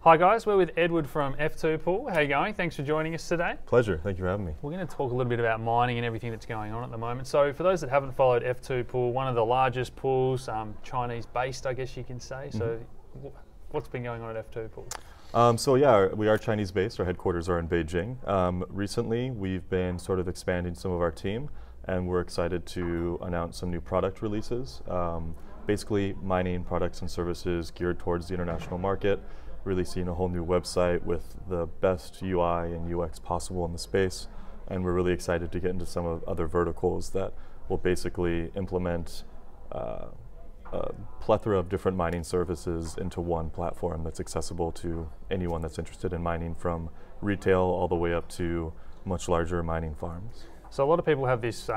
Hi guys, we're with Edward from f2pool. How are you going? Thanks for joining us today. Pleasure, thank you for having me. We're going to talk a little bit about mining and everything that's going on at the moment. So for those that haven't followed f2pool, one of the largest pools, Chinese based I guess you can say. So what's been going on at f2pool? So yeah, we are Chinese based, our headquarters are in Beijing. Recently we've been sort of expanding some of our team and we're excited to announce some new product releases. Basically mining products and services geared towards the international market. Releasing a whole new website with the best UI and UX possible in the space, and we're really excited to get into some of other verticals that will basically implement a plethora of different mining services into one platform that's accessible to anyone that's interested in mining, from retail all the way up to much larger mining farms. So a lot of people have this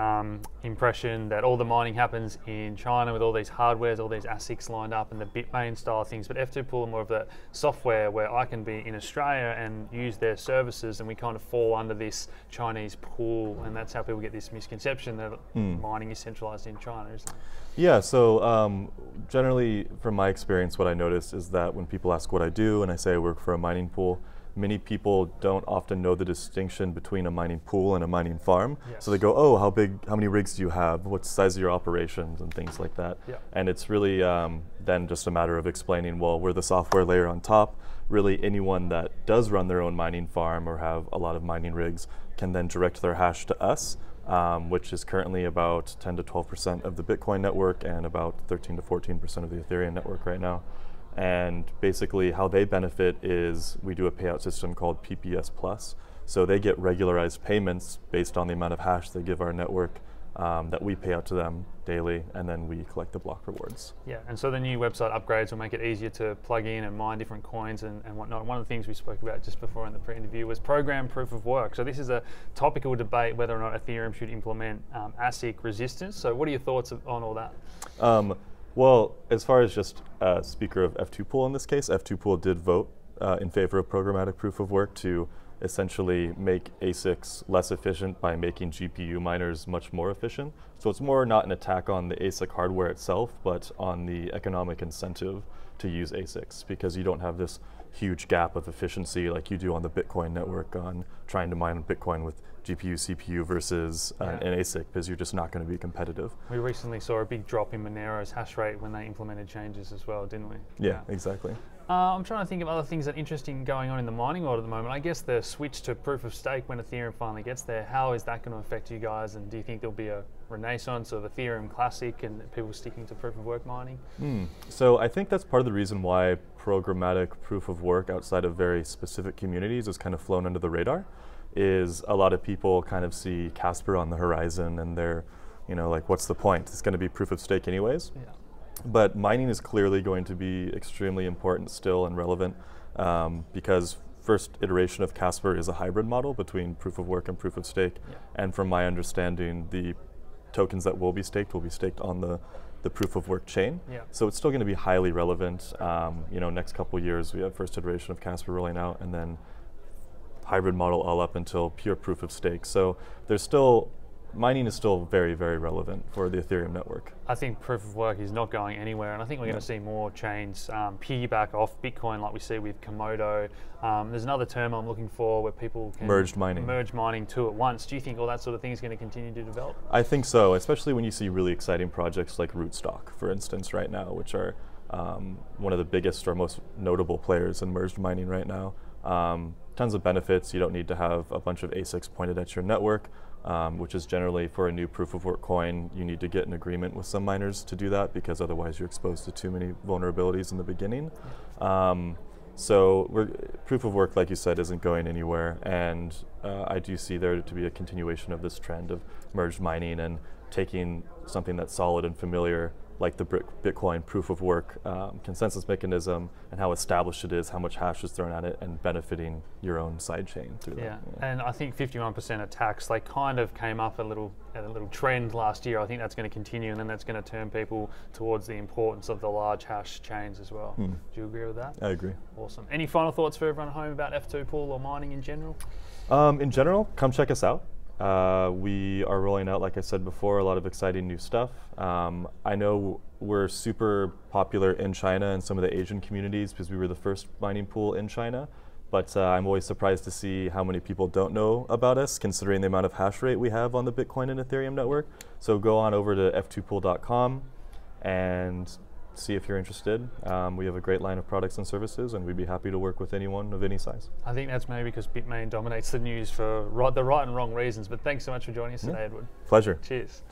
impression that all the mining happens in China with all these hardwares, all these ASICs lined up and the Bitmain style things, but f2pool are more of the software where I can be in Australia and use their services, and we kind of fall under this Chinese pool, and that's how people get this misconception that mining is centralized in China, isn't it? Yeah, so generally from my experience what I notice is that when people ask what I do and I say I work for a mining pool, many people don't often know the distinction between a mining pool and a mining farm. Yes. So they go, oh, how many rigs do you have? What's the size of your operations and things like that. Yeah. And it's really then just a matter of explaining, well, we're the software layer on top. Really anyone that does run their own mining farm or have a lot of mining rigs can then direct their hash to us, which is currently about 10 to 12% of the Bitcoin network and about 13 to 14% of the Ethereum network right now. And basically how they benefit is we do a payout system called PPS Plus. So they get regularized payments based on the amount of hash they give our network that we pay out to them daily, and then we collect the block rewards. Yeah, and so the new website upgrades will make it easier to plug in and mine different coins and whatnot. One of the things we spoke about just before in the pre-interview was program proof of work. So this is a topical debate whether or not Ethereum should implement ASIC resistance. So what are your thoughts on all that? Well, as far as just speaker of f2pool in this case, f2pool did vote in favor of programmatic proof of work to essentially make ASICs less efficient by making GPU miners much more efficient. So it's more not an attack on the ASIC hardware itself, but on the economic incentive to use ASICs, because you don't have this huge gap of efficiency like you do on the Bitcoin network on trying to mine Bitcoin with GPU, CPU versus an ASIC, because you're just not going to be competitive. We recently saw a big drop in Monero's hash rate when they implemented changes as well, didn't we? Yeah, exactly. I'm trying to think of other things that are interesting going on in the mining world at the moment. I guess the switch to proof of stake when Ethereum finally gets there, how is that going to affect you guys, and do you think there'll be a renaissance of Ethereum Classic and people sticking to proof of work mining? So I think that's part of the reason why programmatic proof of work outside of very specific communities has kind of flown under the radar, is a lot of people kind of see Casper on the horizon and they're, like, what's the point? It's going to be proof of stake anyways. Yeah. But mining is clearly going to be extremely important still and relevant because first iteration of Casper is a hybrid model between proof of work and proof of stake. Yeah. And from my understanding, the tokens that will be staked on the proof of work chain. Yeah. So it's still going to be highly relevant. Next couple years we have first iteration of Casper rolling out, and then hybrid model all up until pure proof of stake. So mining is still very, very relevant for the Ethereum network. I think proof of work is not going anywhere, and I think we're going to see more chains piggyback off Bitcoin like we see with Komodo. There's another term I'm looking for where people can merge mining two at once. Do you think all that sort of thing is going to continue to develop? I think so, especially when you see really exciting projects like Rootstock, for instance, right now, which are one of the biggest or most notable players in merged mining right now. Tons of benefits. You don't need to have a bunch of ASICs pointed at your network, which is generally for a new proof of work coin, you need to get an agreement with some miners to do that, because otherwise you're exposed to too many vulnerabilities in the beginning. So proof of work, like you said, isn't going anywhere, and I do see there to be a continuation of this trend of merged mining and taking something that's solid and familiar, like the Bitcoin proof of work consensus mechanism and how established it is, how much hash is thrown at it, and benefiting your own sidechain through that. Yeah, and I think 51% attacks, they kind of came up a little trend last year. I think that's going to continue, and then that's going to turn people towards the importance of the large hash chains as well. Do you agree with that? I agree. Awesome. Any final thoughts for everyone at home about f2pool or mining in general? In general, come check us out. We are rolling out, like I said before, a lot of exciting new stuff. I know we're super popular in China and some of the Asian communities because we were the first mining pool in China. But I'm always surprised to see how many people don't know about us, considering the amount of hash rate we have on the Bitcoin and Ethereum network. So go on over to f2pool.com and see if you're interested. We have a great line of products and services, and we'd be happy to work with anyone of any size. I think that's maybe because Bitmain dominates the news for the right and wrong reasons. But thanks so much for joining us today, Edward. Pleasure. Cheers.